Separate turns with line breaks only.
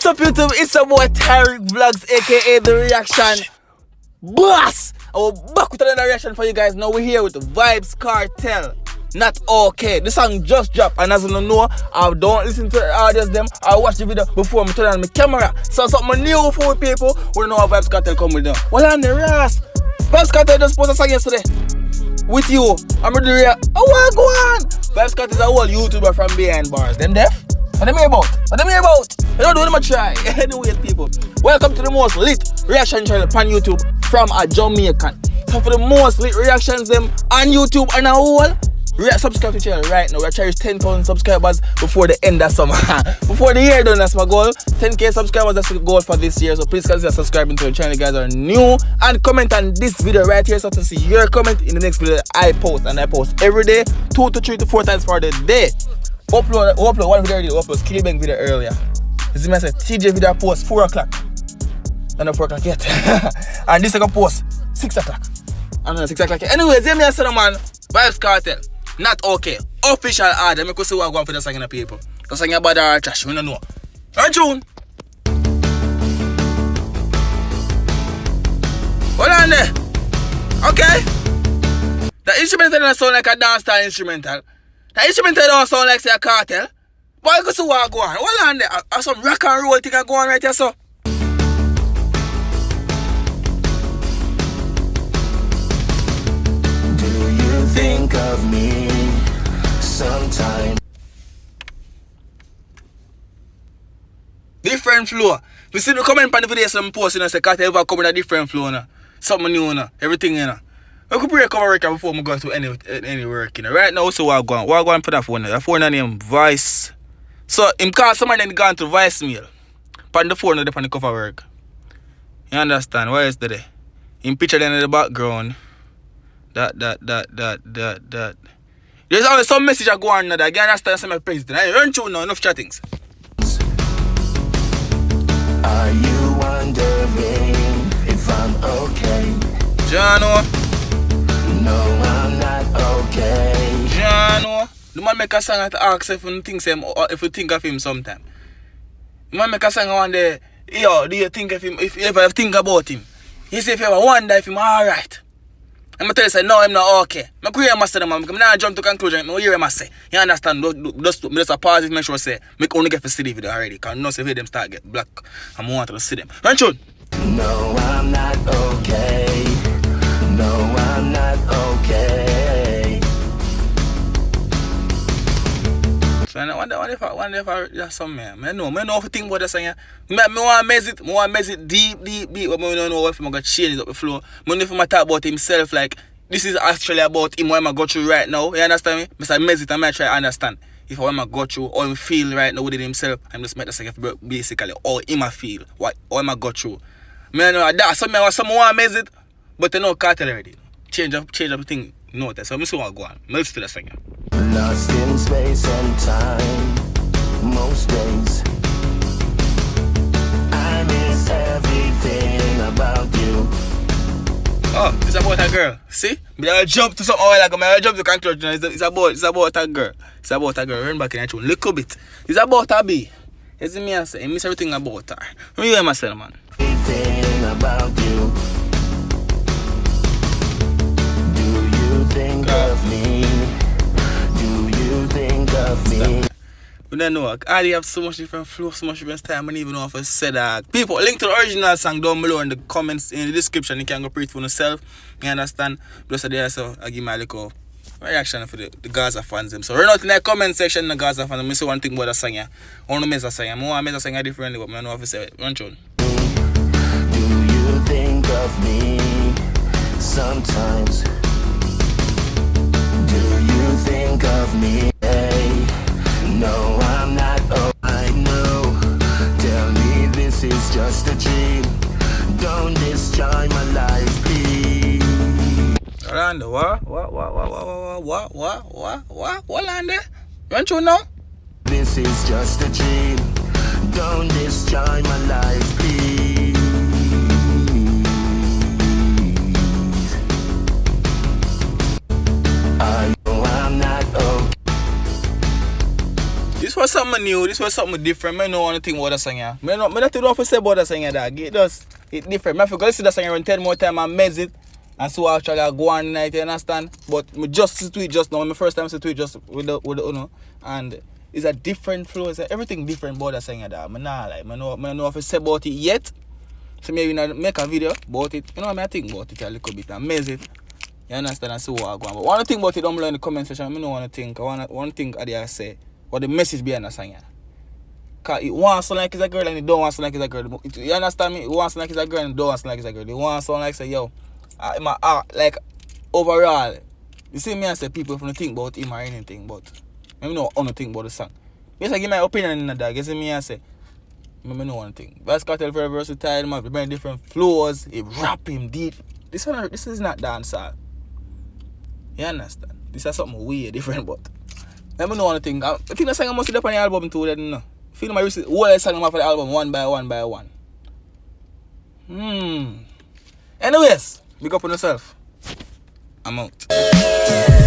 up YouTube? It's your boy Tyrekevlogs, aka The Reaction Boss. We're back with another reaction for you guys. Now we're here with Vybz Kartel, Not Okay. The song just dropped, and as you know, I don't listen to the audios them. I watch the video before I turn on my camera. So something new for people. We don't know how Vybz Kartel come with them. Well, I'm the Ras. Vybz Kartel just posted a song yesterday with you. I'm ready to react. Oh, what go on? Vybz Kartel is a whole YouTuber from behind bars. Them deaf? What them here about? What them here about? You don't do them a try. Anyways, people, welcome to the most lit reaction channel on YouTube from a Jamaican. So for the most lit reactions them on YouTube and a whole, subscribe to the channel right now. We're trying to reach 10,000 subscribers before the end of summer. Before the year done, that's my goal. 10k subscribers, that's the goal for this year. So please consider subscribing to the channel if you guys are new. And comment on this video right here so to see your comment in the next video that I post. And I post every day, 2 to 3 to 4 times for the day. Upload one video earlier, upload Skillbank video earlier. You see me, I said TJ video post 4 o'clock. Not 4 o'clock yet. And this I can post 6 o'clock. I don't know, 6 o'clock yet. Anyways, hear me I said, man, Vybz Kartel, Not Okay. Official order. Let me see what I'm going for the song in the people. The song about the trash, we don't know. Right, June? Hold on there. Okay? The instrumental doesn't sound like a dance style instrumental. The instrumental don't sound like say a cartel. Boy, you see what go on. Hold on there. Some rock and roll thing go on right here, so.
Do you think of me sometimes?
Different flow. We see the comment on the video some post, you know, say Cartel ever come with a different flow, you know. Something new, you know. Everything, you know. I could break cover record before I go to any work, you know. Right now, so what going? What going for that phone? The phone name Vice. So him call somebody then gone to voicemail. Pan the phone on the cover work. You understand? Why is that? In picture then in the background. That. There's always some message I go on now that I understand some president. I run through now, enough chattings.
Are you wondering if I'm okay?
Jano.
No, I'm not okay.
Jano. The man make a song to ask if you think him or if you think of him sometime. The man make a song one day, yo, do you think of him if you ever think about him? He say if you ever wonder if him alright. I'm gonna tell you say no, I'm not okay. I'm gonna hear him say man, I'm not jump to conclusion, I'm gonna hear him say. You understand? Just a pause it, make sure say make only get to see the video already. Cause no say if them start get black. I'm want to see them. Run through.
No, I'm not okay. No, I'm not okay.
So I wonder if I just some man. I know if you think about this song. I want to mess it deep. But I don't know if I'm going to change it up the flow. I don't know if I'm going to talk about himself like this is actually about him, what I'm going to go through right now. You understand me? Because I mess it, I might try to understand if I'm going to go through or him feel right now within himself. I'm just make the song basically how him I feel, how I'm going to go through. I know that's something want to mess it, but I know Cartel already. Change up the thing. No, that's so I'm just going to go on. Let's do the song.
Lost in space and time. Most days I miss everything about you.
Oh, it's about a girl. See? I jump to something like I jump to conclusion. It's about a girl. It's about a girl. Run back in the tune. Little bit. It's about a bee. You see me I say? I miss everything about her. Let me hear myself, man.
Everything about you. Do you think of me? Think of me.
We don't know. I have so much different flow, so much different style. I don't even know if I said that. People, link to the original song down below in the comments, in the description. You can go read for yourself. You understand? Just there, so I give my little reaction for the Gaza fans. Them. So run out in the comment section, the Gaza fans. I say one thing about the song. I want to make the song. I want to make the song differently, but I don't know if I say it. Run through.
Do you think of me sometimes? Do you think of me? No, I'm not. Oh, I know. Tell me this is just a dream. Don't destroy my life, please.
Orlando, what? Orlando? Run through now?
This is just a dream. Don't destroy my life, please. I know I'm not okay.
was something new, this was something different. I don't want to think about that song here. I don't know what to say about that song here, dog. It's different. I forgot to see that song around 10 more times and mess it. And so actually I go on tonight, you understand? But I just see to it just now. My first time I see to it just with the Uno. And it's a different flow. It's everything different about that song here, dog. I know what to say about it yet. So maybe not make a video about it. You know what I think about it a little bit and mess it. You understand? And see what I go on. But want to think about it down below in the comment section. I don't want to think. I want to think what they say. What the message behind the song here. Because it wants to sound like it's a girl and it don't want to sound like it's a girl. You understand me? It wants to sound like it's a girl and it don't want to sound like it's a girl. It wants to sound like say, yo, like overall, you see me and say people if you think about him or anything, but I don't know think about the song. Basically, give my opinion in the dog. You see me and say, I don't know one thing. Vybz Kartel very versatile, man. He bring different flows, he rap him deep. This is not dancehall. You understand? This is something weird, different, but I don't know one thing. I think the song must be up on the album too, then no. Feel my recent whole song off of the album one by one. Anyways, big up on yourself. I'm out.